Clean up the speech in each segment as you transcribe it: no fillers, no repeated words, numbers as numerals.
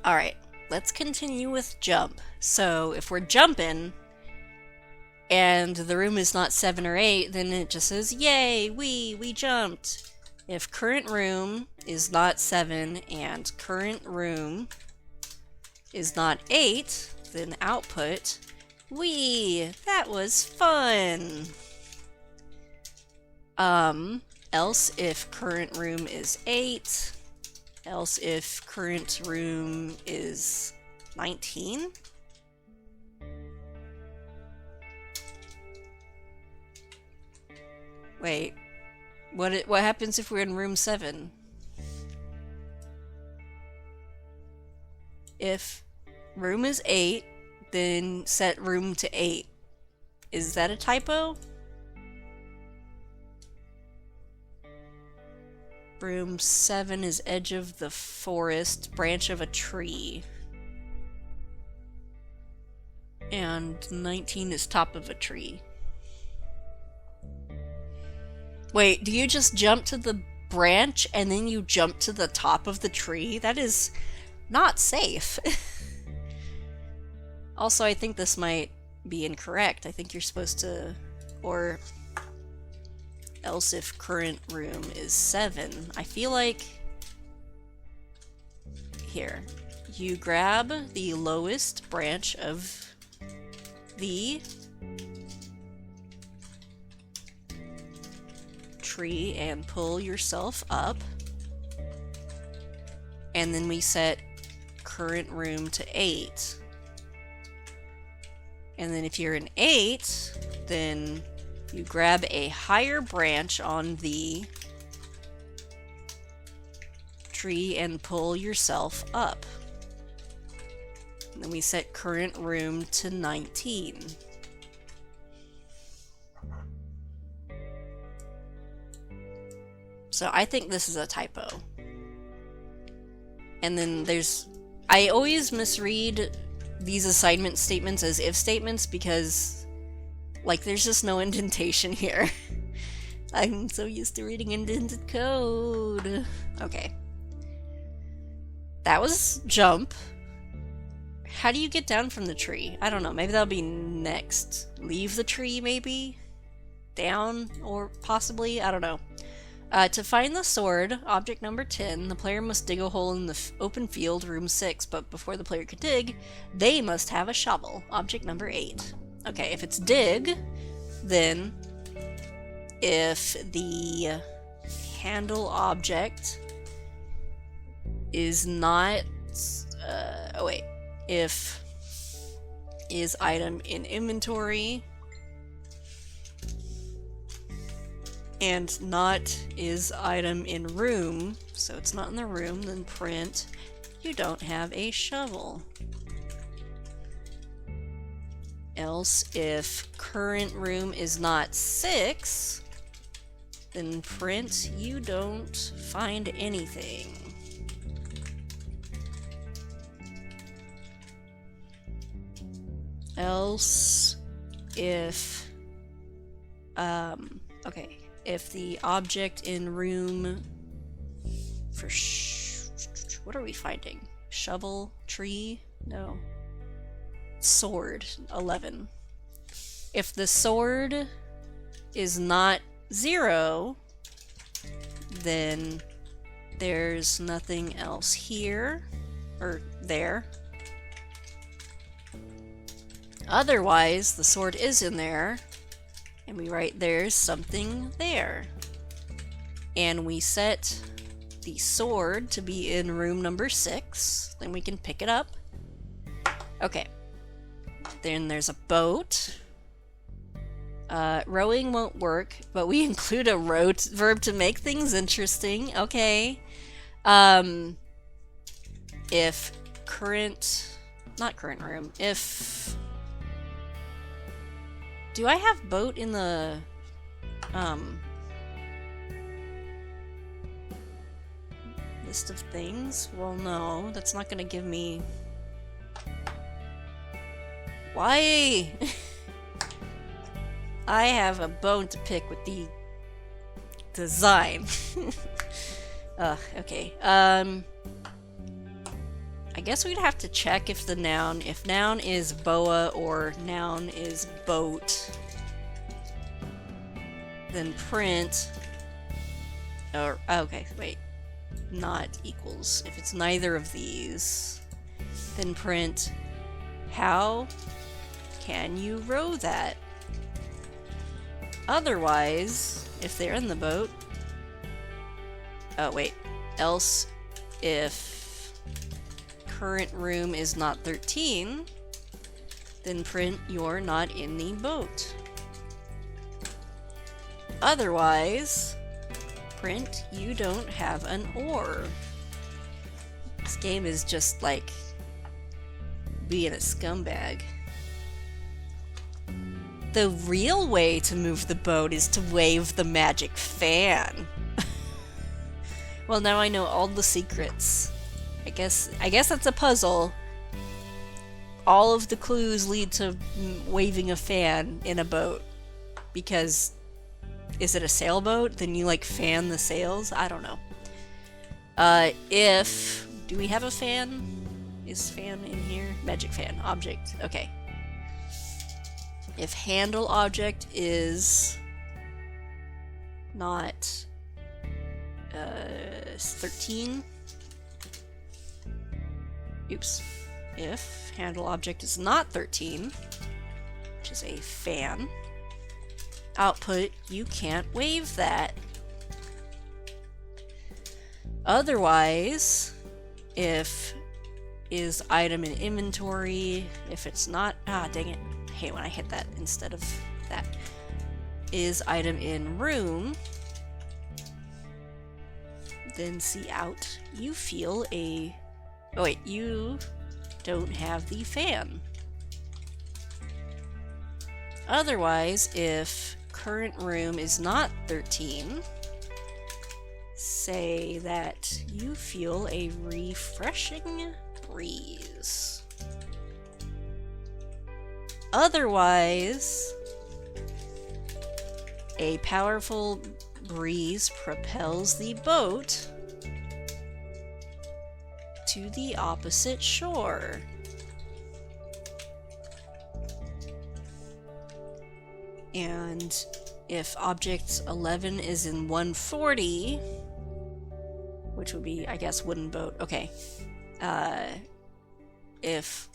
Alright, let's continue with jump. So if we're jumping and the room is not 7 or 8, then it just says, yay, we jumped. If current room is not 7 and current room is not 8, then output, that was fun. Else if current room is 8, else if current room is 19. Wait, what happens if we're in room 7? If room is 8, then set room to 8. Is that a typo? Room 7 is edge of the forest, branch of a tree. And 19 is top of a tree. Wait, do you just jump to the branch and then you jump to the top of the tree? That is not safe. Also, I think this might be incorrect. I think you're supposed to, or else if current room is 7. I feel like, here, you grab the lowest branch of the tree and pull yourself up, and then we set current room to 8. And then if you're in 8, then you grab a higher branch on the tree and pull yourself up. And then we set current room to 19. So I think this is a typo. And then I always misread these assignment statements as if statements because, like, there's just no indentation here. I'm so used to reading indented code. Okay. That was jump. How do you get down from the tree? I don't know. Maybe that'll be next. Leave the tree, maybe? Down, or possibly? I don't know. To find the sword, object number 10, the player must dig a hole in the open field, room 6, but before the player can dig, they must have a shovel, object number 8. Okay, if it's dig, then if the handle object is not, if is item in inventory, and not is item in room, so it's not in the room, then print, you don't have a shovel. Else, if current room is not 6, then print, you don't find anything. Else, if, okay. If the object in room for what are we finding? Shovel? Tree? No. Sword. 11. If the sword is not 0, then there's nothing else here or there. Otherwise, the sword is in there. And we write there's something there. And we set the sword to be in room number 6. Then we can pick it up. Okay. Then there's a boat. Rowing won't work, but we include a verb to make things interesting. Okay. If not current room, if... Do I have boat in the, list of things? Well, no, that's not gonna give me... Why? I have a bone to pick with the design. Okay. I guess we'd have to check if the noun, if noun is boa or noun is boat, then print, or, okay, wait, not equals. If it's neither of these, then print, how can you row that? Otherwise, if they're in the boat, oh wait, else if current room is not 13, then print you're not in the boat. Otherwise, print you don't have an oar. This game is just like being a scumbag. The real way to move the boat is to wave the magic fan. Well, now I know all the secrets. I guess that's a puzzle. All of the clues lead to waving a fan in a boat. Because, is it a sailboat? Then you like fan the sails? I don't know. Do we have a fan? Is fan in here? Magic fan, object, okay. If handle object is not 13, oops, if handle object is not 13, which is a fan, output, you can't wave that. Otherwise, if is item in inventory, if it's not, dang it, I hate when I hit that instead of that, is item in room, then see out, you feel a, oh wait, you don't have the fan. Otherwise, if current room is not 13, say that you feel a refreshing breeze. Otherwise, a powerful breeze propels the boat to the opposite shore. And if object 11 is in 140, which would be, I guess, wooden boat, okay. If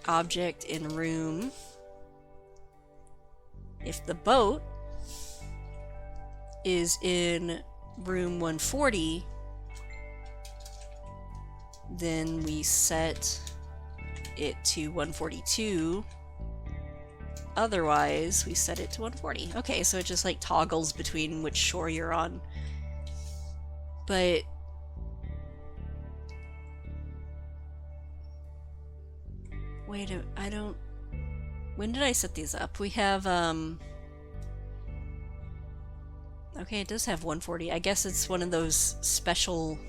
object in room, if the boat is in room 140, then we set it to 142. Otherwise, we set it to 140. Okay, so it just like toggles between which shore you're on. But wait, I don't... When did I set these up? We have, okay, it does have 140. I guess it's one of those special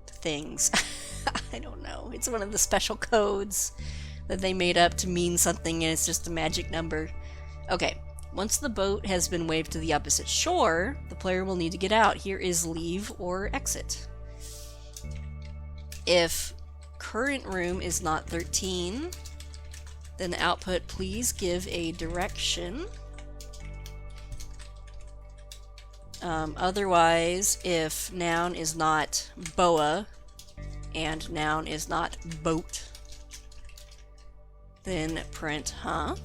things. I don't know. It's one of the special codes that they made up to mean something, and it's just a magic number. Okay, once the boat has been waved to the opposite shore, the player will need to get out. Here is leave or exit. If current room is not 13, then output, please give a direction. Otherwise, if noun is not boa and noun is not boat, then print huh.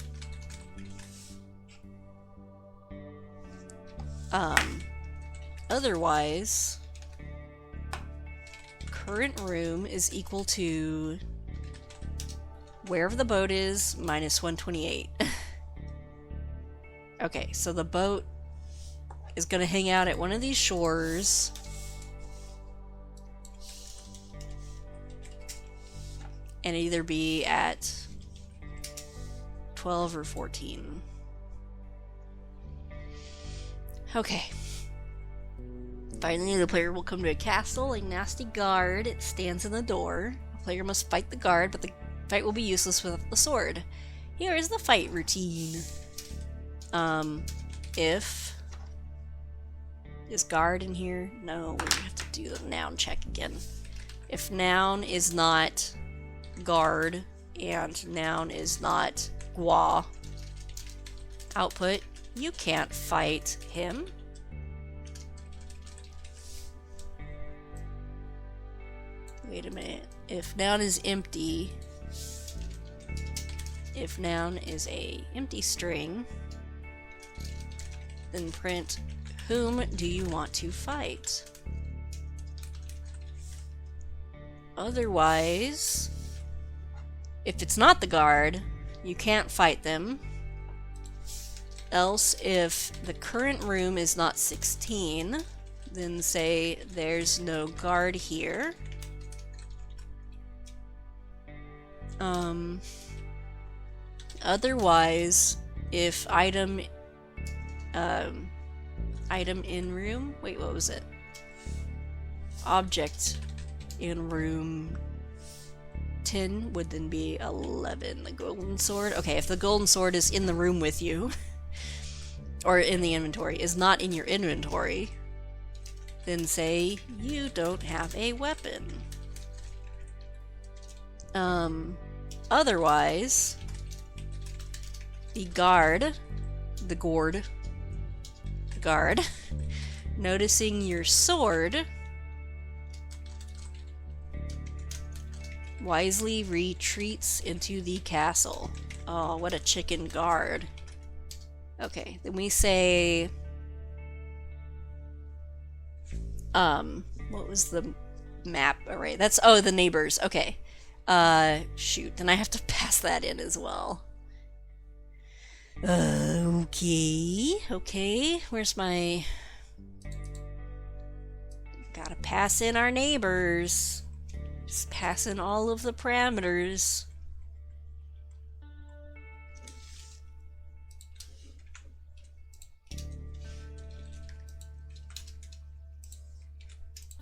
Otherwise, current room is equal to wherever the boat is minus 128. Okay, so the boat is going to hang out at one of these shores. And either be at 12 or 14. Okay. Finally, the player will come to a castle. A nasty guard stands in the door. The player must fight the guard, but the fight will be useless without the sword. Here is the fight routine. If... Is guard in here? No, we have to do the noun check again. if noun is not guard and noun is not gua output, you can't fight him. Wait a minute. If noun is empty, if noun is a empty string, then print whom do you want to fight? Otherwise, if it's not the guard, you can't fight them. Else, if the current room is not 16, then say there's no guard here. Otherwise, if item in room, wait, what was it? Object in room 10 would then be 11. The golden sword. Okay, if the golden sword is in the room with you, or in the inventory, is not in your inventory, then say you don't have a weapon. Otherwise, the guard, noticing your sword, wisely retreats into the castle. Oh, what a chicken guard. Okay, then we say, what was the map array? That's, oh, the neighbors. Okay. Shoot, then I have to pass that in as well. Okay, where's my... Gotta pass in our neighbors. Just pass in all of the parameters.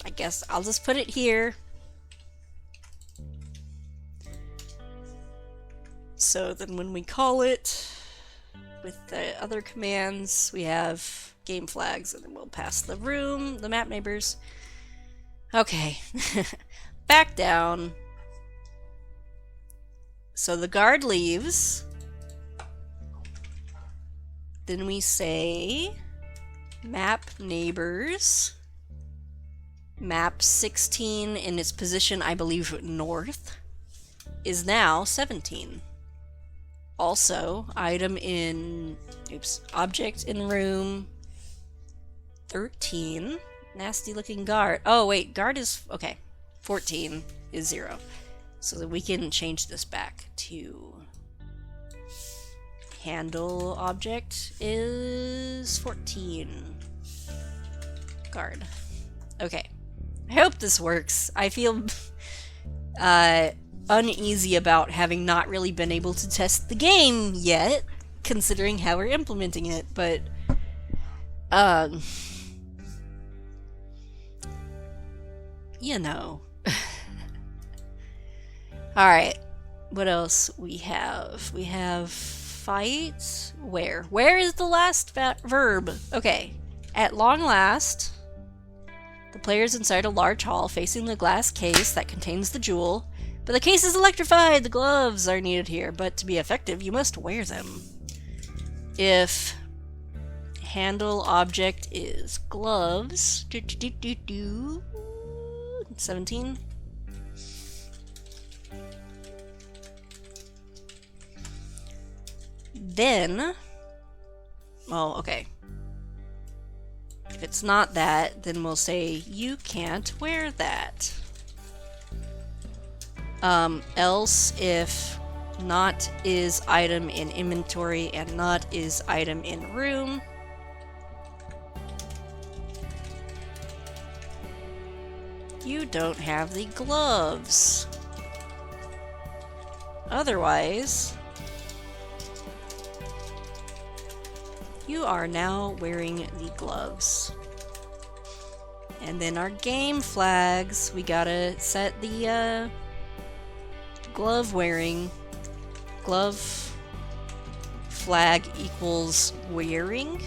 I guess I'll just put it here. So then when we call it with the other commands, we have game flags, and then we'll pass the room, the map neighbors. Okay, back down. So the guard leaves. Then we say map neighbors. Map 16 in its position, I believe north, is now 17. Also, item in, object in room 13. Nasty looking guard. Oh wait, guard is, okay, 14 is 0. So that we can change this back to handle object is 14. Guard. Okay. I hope this works. I feel uneasy about having not really been able to test the game yet, considering how we're implementing it, but you know. Alright, what else we have? We have fight. Where? Where is the last verb? Okay. At long last, the player is inside a large hall facing the glass case that contains the jewel. But the case is electrified! The gloves are needed here, but to be effective, you must wear them. If handle object is gloves, 17. Then, well, okay. If it's not that, then we'll say you can't wear that. Else, if not is item in inventory and not is item in room, you don't have the gloves. Otherwise, you are now wearing the gloves. And then our game flags, we gotta set the glove wearing. Glove flag equals wearing.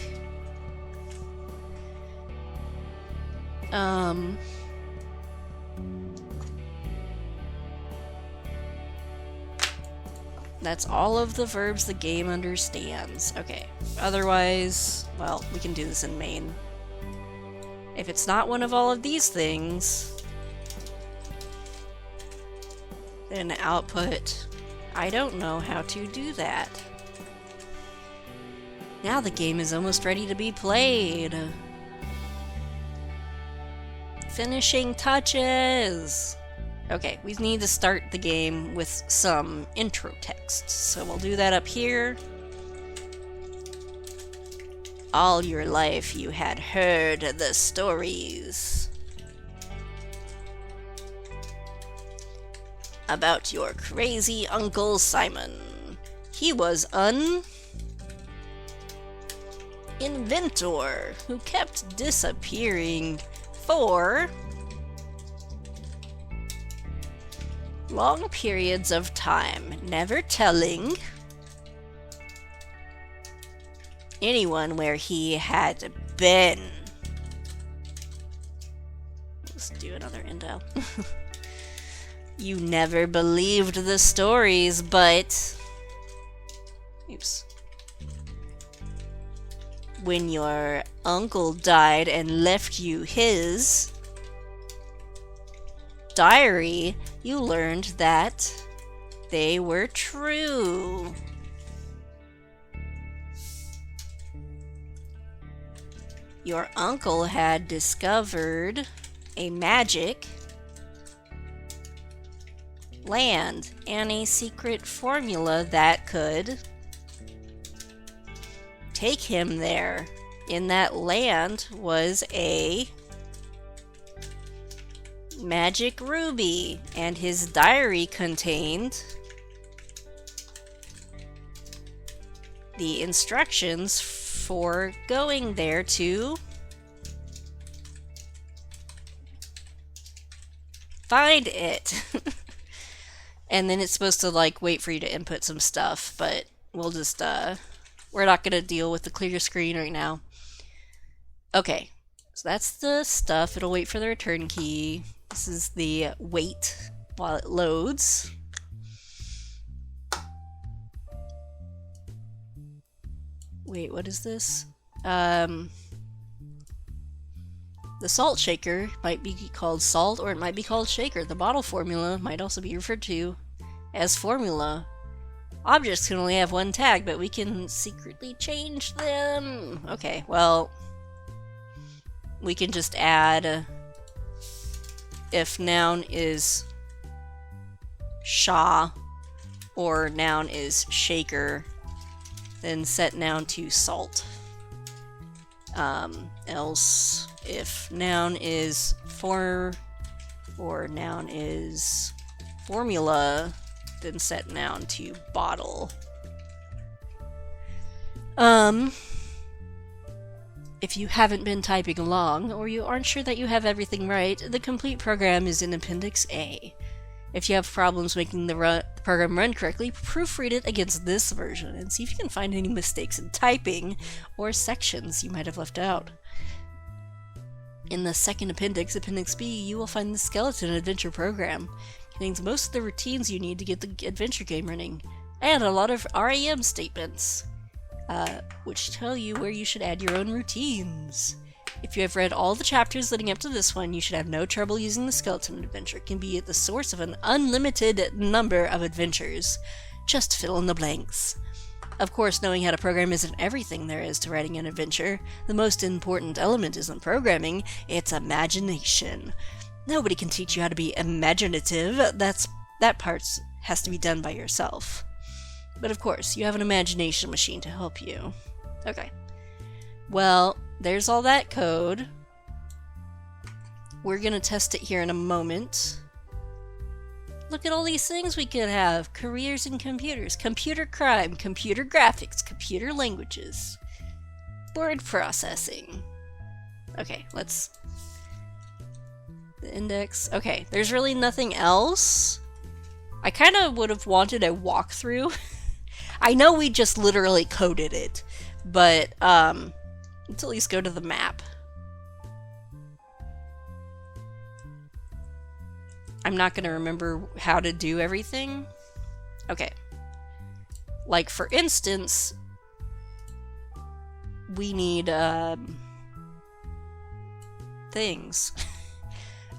That's all of the verbs the game understands. Okay, otherwise, well, we can do this in main. If it's not one of all of these things, then output, I don't know how to do that. Now the game is almost ready to be played. Finishing touches! Okay, we need to start the game with some intro text, so we'll do that up here. All your life you had heard the stories about your crazy Uncle Simon. He was an inventor who kept disappearing for long periods of time, never telling anyone where he had been. Let's do another indel. You never believed the stories, but oops. When your uncle died and left you his diary, you learned that they were true. Your uncle had discovered a magic land and a secret formula that could take him there. In that land was a magic ruby, and his diary contained the instructions for going there to find it. And then it's supposed to like wait for you to input some stuff, but we'll just we're not gonna deal with the clear screen right now. Okay, so that's the stuff. It'll wait for the return key. This is the wait while it loads. Wait, what is this? The salt shaker might be called salt, or it might be called shaker. The bottle formula might also be referred to as formula. Objects can only have one tag, but we can secretly change them. Okay, well, we can just add if noun is sha or noun is shaker, then set noun to salt. Else, if noun is for or noun is formula, then set noun to bottle. If you haven't been typing along, or you aren't sure that you have everything right, the complete program is in Appendix A. If you have problems making the program run correctly, proofread it against this version and see if you can find any mistakes in typing or sections you might have left out. In the second appendix, Appendix B, you will find the Skeleton Adventure program. It contains most of the routines you need to get the adventure game running, and a lot of RAM statements, which tell you where you should add your own routines. If you have read all the chapters leading up to this one, you should have no trouble using the Skeleton Adventure. It can be at the source of an unlimited number of adventures. Just fill in the blanks. Of course, knowing how to program isn't everything there is to writing an adventure. The most important element isn't programming, it's imagination. Nobody can teach you how to be imaginative. That part has to be done by yourself. But of course, you have an imagination machine to help you. Okay. Well, there's all that code. We're gonna test it here in a moment. Look at all these things we could have. Careers in computers, computer crime, computer graphics, computer languages, word processing. Okay, let's... the index. Okay, there's really nothing else. I kind of would have wanted a walkthrough. I know we just literally coded it, but let's at least go to the map. I'm not going to remember how to do everything. Okay. Like, for instance, we need, things.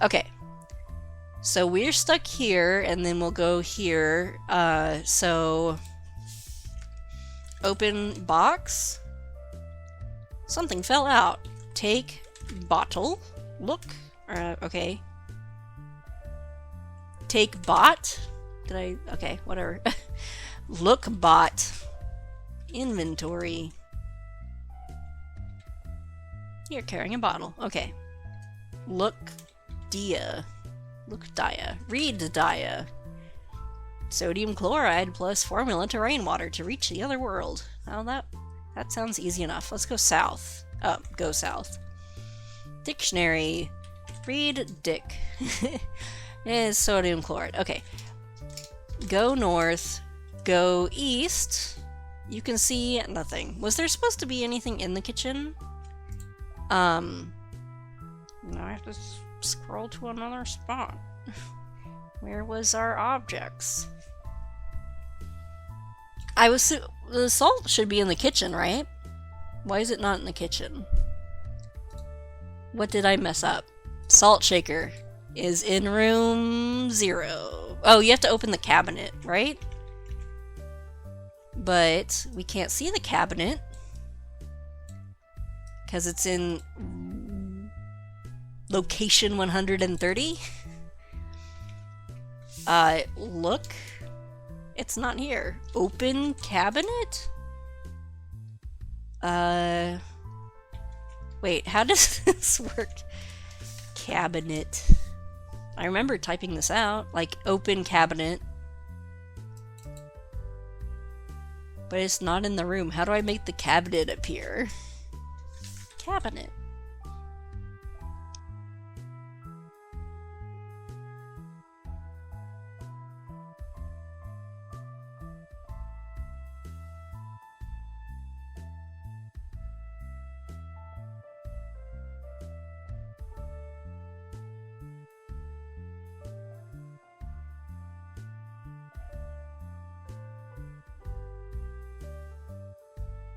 Okay. So we're stuck here, and then we'll go here. So open box. Something fell out. Take bottle. Look. Okay. Take bot. Did I? Okay, whatever. Look bot. Inventory. You're carrying a bottle. Okay. Look dia. Look dia. Read dia. Sodium chloride plus formula to rainwater to reach the other world. Oh, that sounds easy enough. Let's go south. Oh, go south. Dictionary. Read dick. Is sodium chloride. Okay. Go north. Go east. You can see nothing. Was there supposed to be anything in the kitchen? Now I have to scroll to another spot. Where was our objects? The salt should be in the kitchen, right? Why is it not in the kitchen? What did I mess up? Salt shaker is in room 0. Oh, you have to open the cabinet, right? But we can't see the cabinet because it's in location 130. Look. It's not here. Open cabinet? Wait, how does this work? Cabinet. I remember typing this out, like open cabinet. But it's not in the room. How do I make the cabinet appear? Cabinet.